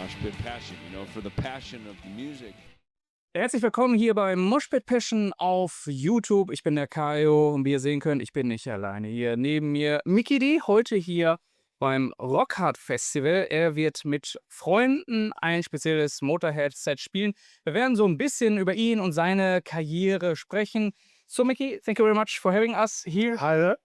Moshpit Passion, for the passion of the music. Herzlich willkommen hier bei Moshpit Passion auf YouTube. Ich bin der Kaio und wie ihr sehen könnt, ich bin nicht alleine hier. Neben mir Mikkey Dee, heute hier beim Rockhard Festival. Er wird mit Freunden ein spezielles Motorhead-Set spielen. Wir werden so ein bisschen über ihn und seine Karriere sprechen. So Mikkey, thank you very much for having us here. Hi there.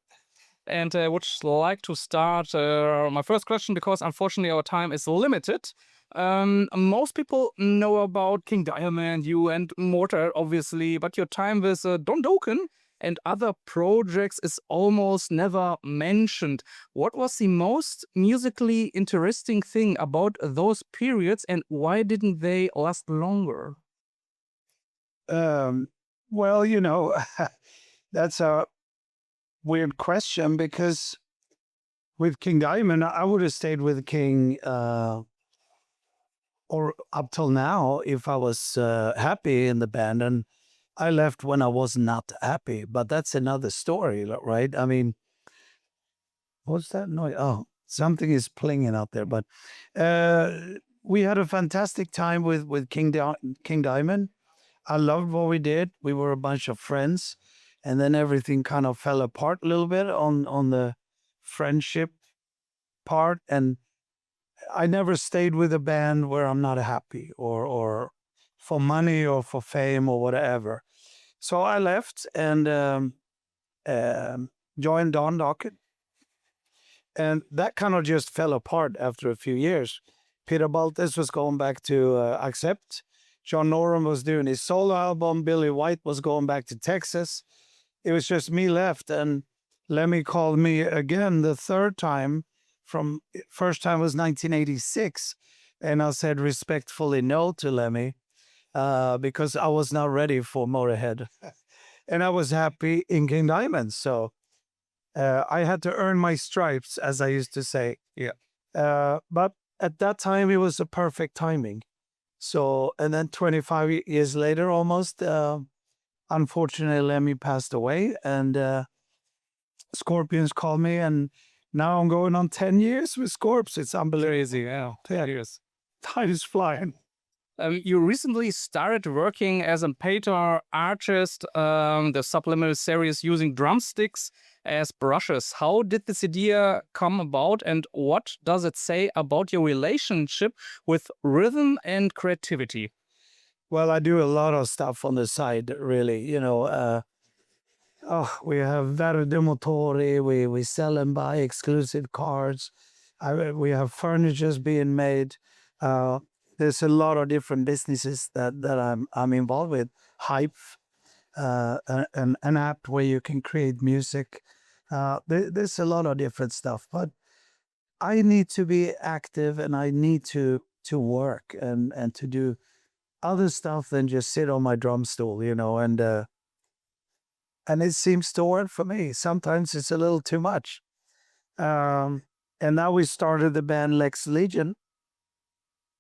And would like to start my first question, because unfortunately our time is limited. Most people know about King Diamond, you and Motörhead, obviously, but your time with Don Dokken and other projects is almost never mentioned. What was the most musically interesting thing about those periods, and why didn't they last longer? Well, that's a weird question, because with King Diamond, I would have stayed with King or up till now if I was happy in the band, and I left when I was not happy. But that's another story, right? I mean, what's that noise? Oh, something is plinging out there. But we had a fantastic time with King Diamond. I loved what we did. We were a bunch of friends, and then everything kind of fell apart a little bit on the friendship part. And I never stayed with a band where I'm not happy, or for money or for fame or whatever. So I left and joined Don Dokken. And that kind of just fell apart after a few years. Peter Baltes was going back to Accept. John Norum was doing his solo album. Billy White was going back to Texas. It was just me left. And Lemmy called me again the third time. From first time was 1986. And I said respectfully no to Lemmy because I was not ready for Motörhead. And I was happy in King Diamond. So I had to earn my stripes, as I used to say. Yeah. But at that time, it was a perfect timing. So, and then 25 years later, almost, unfortunately, Lemmy passed away, and Scorpions called me, and now I'm going on 10 years with Scorps. It's unbelievable. Crazy, yeah. 10 years. Time is flying. You recently started working as a painter artist, the subliminal series using drumsticks as brushes. How did this idea come about, and what does it say about your relationship with rhythm and creativity? Well, I do a lot of stuff on the side, really. We have Verde Motori, we sell and buy exclusive cars. We have furnitures being made. There's a lot of different businesses that I'm involved with. Hype, an app where you can create music. There's a lot of different stuff, but I need to be active, and I need to work and to do other stuff than just sit on my drum stool, and it seems to work for me. Sometimes it's a little too much. And now we started the band Lex Legion.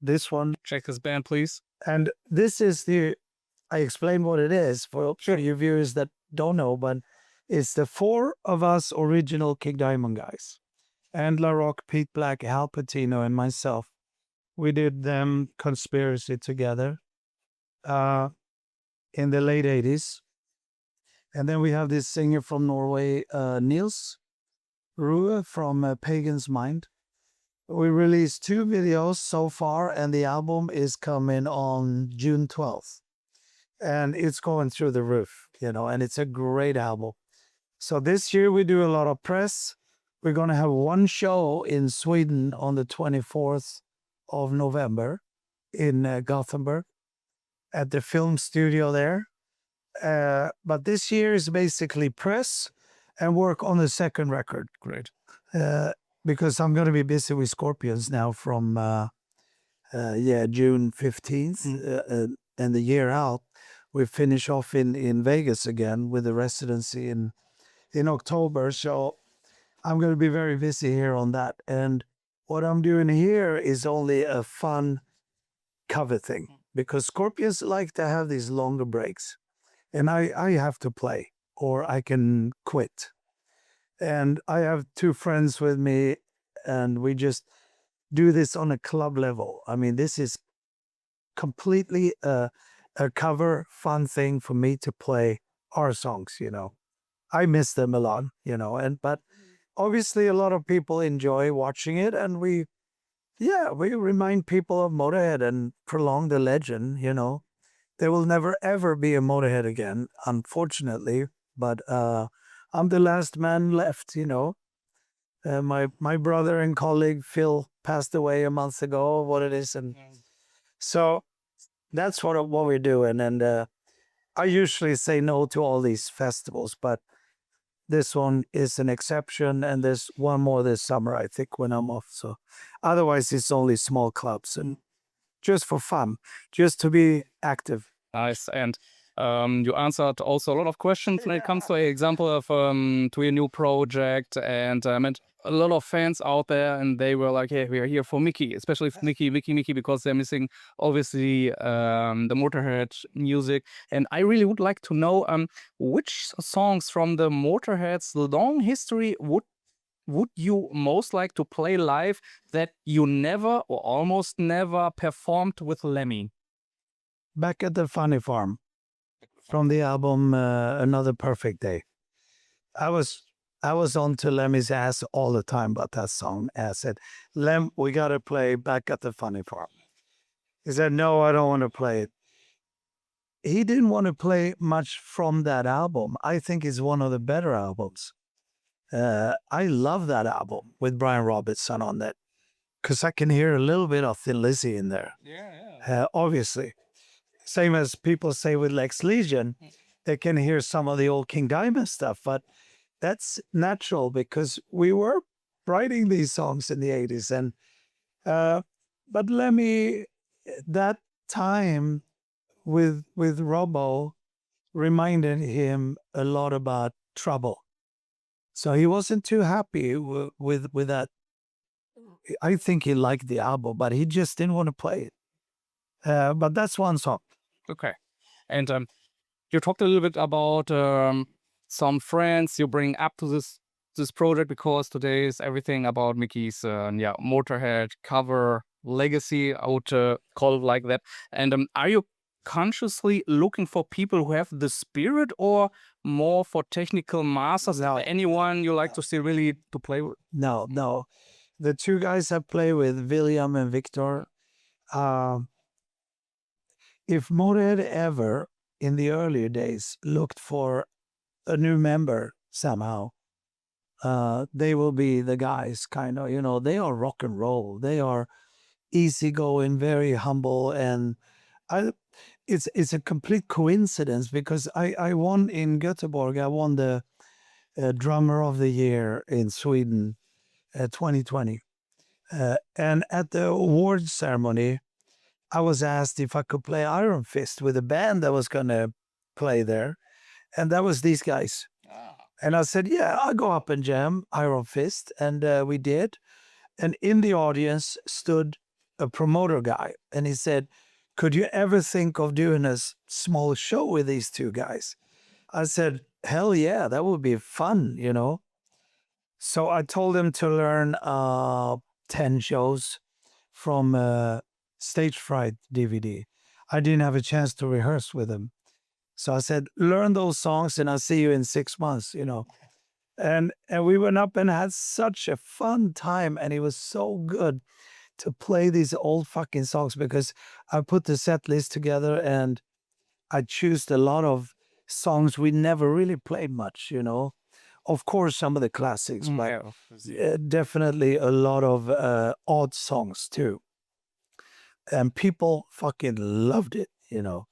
This one. Check this band, please. And this is I explain what it is for you viewers that don't know, but it's the four of us original King Diamond guys. And La Rock, Pete Black, Hal Patino, and myself. We did them Conspiracy together in the late 80s. And then we have this singer from Norway, Nils Rue from Pagan's Mind. We released 2 videos so far, and the album is coming on June 12th. And it's going through the roof, and it's a great album. So this year we do a lot of press. We're going to have one show in Sweden on the 24th of November in Gothenburg at the film studio there. But this year is basically press and work on the second record. Great. Because I'm going to be busy with Scorpions now from June 15th and the year out. We finish off in Vegas again with the residency in October. So I'm going to be very busy here on that. And what I'm doing here is only a fun cover thing, because Scorpions like to have these longer breaks. And I have to play, or I can quit. And I have 2 friends with me, and we just do this on a club level. I mean, this is completely a cover fun thing for me to play our songs, you know. I miss them a lot, you know, but obviously a lot of people enjoy watching it, and we remind people of Motorhead and prolong the legend, you know. There will never ever be a Motorhead again, unfortunately, but I'm the last man left, you know. My brother and colleague Phil passed away a month ago, what it is, and so that's what we're doing. And I usually say no to all these festivals, but this one is an exception, and there's one more this summer, I think, when I'm off. So otherwise, it's only small clubs and just for fun, just to be active. Nice. And you answered also a lot of questions when it comes to an example of to your new project. And I met a lot of fans out there, and they were like, "Hey, we are here for Mikkey, especially for Mikkey, because they're missing obviously the Motorhead music." And I really would like to know which songs from the Motorhead's long history would you most like to play live that you never or almost never performed with Lemmy? Back at the Funny Farm from the album Another Perfect Day. I was on to Lemmy's ass all the time about that song. I said, "Lem, we got to play Back at the Funny Farm." He said, "No, I don't want to play it." He didn't want to play much from that album. I think it's one of the better albums. I love that album with Brian Robertson on that, because I can hear a little bit of Thin Lizzy in there. Yeah. Obviously. Same as people say with Lex Legion, they can hear some of the old King Diamond stuff, but that's natural because we were writing these songs in the 80s. And but Lemmy, that time with Robbo reminded him a lot about Trouble. So he wasn't too happy with that. I think he liked the album, but he just didn't want to play it. But that's one song. Okay. And you talked a little bit about some friends you bring up to this project, because today is everything about Mickey's Motorhead cover legacy. I would call it like that. And are you consciously looking for people who have the spirit, or more for technical masters? No. Anyone you like to see really to play with? No. The two guys I play with, William and Victor, if Motorhead ever, in the earlier days, looked for a new member somehow, they will be the guys, kind of, you know, they are rock and roll. They are easygoing, very humble, and it's a complete coincidence because I won in Göteborg. I won the Drummer of the Year in Sweden 2020. And at the awards ceremony, I was asked if I could play Iron Fist with a band that was going to play there. And that was these guys. And I said, yeah, I'll go up and jam Iron Fist. And we did. And in the audience stood a promoter guy. And he said, could you ever think of doing a small show with these two guys? I said, hell yeah, that would be fun, you know. So I told him to learn 10 shows from Stage Fright DVD. I didn't have a chance to rehearse with him. So I said, learn those songs and I'll see you in 6 months, you know. And we went up and had such a fun time. And it was so good to play these old fucking songs because I put the set list together and I chose a lot of songs we never really played much, you know. Of course, some of the classics, but definitely a lot of odd songs too. And people fucking loved it, you know.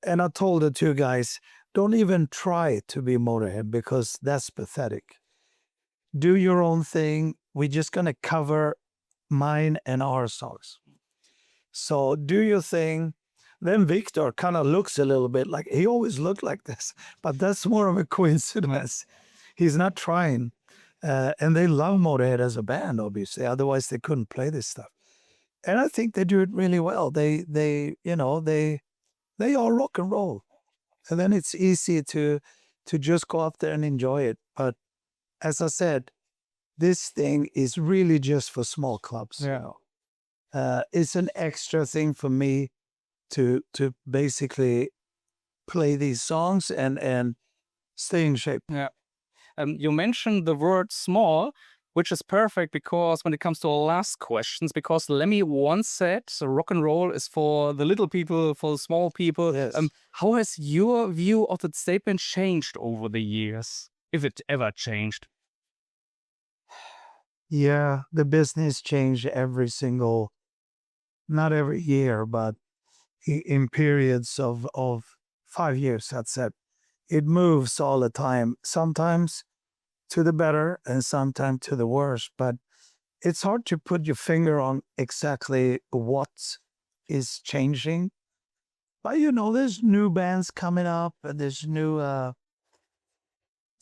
And I told the two guys, don't even try to be Motorhead because that's pathetic. Do your own thing. We're just going to cover mine and our songs. So do your thing. Then Victor kind of looks a little bit like, he always looked like this, but that's more of a coincidence. He's not trying. And they love Motorhead as a band, obviously. Otherwise, they couldn't play this stuff. And I think they do it really well. They all rock and roll. And then it's easy to just go up there and enjoy it. But as I said, this thing is really just for small clubs. Yeah. You know? It's an extra thing for me to basically play these songs and stay in shape. Yeah. You mentioned the word small, which is perfect because when it comes to our last questions, because Lemmy once said rock and roll is for the little people, for the small people. Yes. How has your view of that statement changed over the years, if it ever changed? Yeah, the business changed not every year, but in periods of 5 years, that's it. It moves all the time, sometimes to the better and sometimes to the worse, but it's hard to put your finger on exactly what is changing. But you know, there's new bands coming up and there's new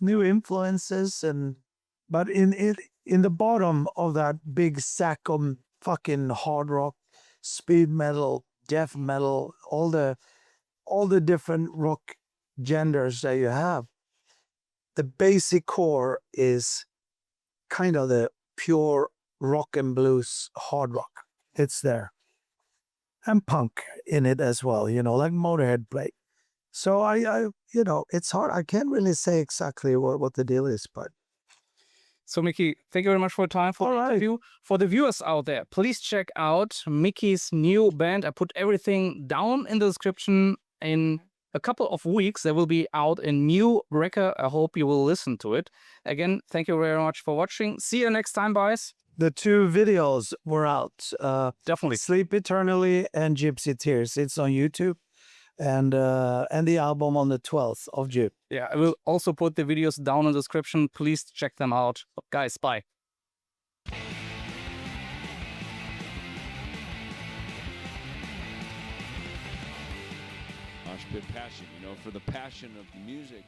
influences, but in the bottom of that big sack of fucking hard rock, speed metal, death metal, all the different rock genders that you have, the basic core is kind of the pure rock and blues hard rock. It's there. And punk in it as well, you know, like Motörhead played. So I you know, it's hard. I can't really say exactly what the deal is, but So, Mickey, thank you very much for your time for All the right. interview. For the viewers out there, please check out Mickey's new band. I put everything down in the description. In a couple of weeks, there will be out a new record. I hope you will listen to it. Again, thank you very much for watching. See you next time, guys. the two videos were out. Definitely. Sleep Eternally and Gypsy Tears. It's on YouTube. And the album on the 12th of June. Yeah, I will also put the videos down in the description. Please check them out. Guys, bye. Moshpit Passion, for the passion of music.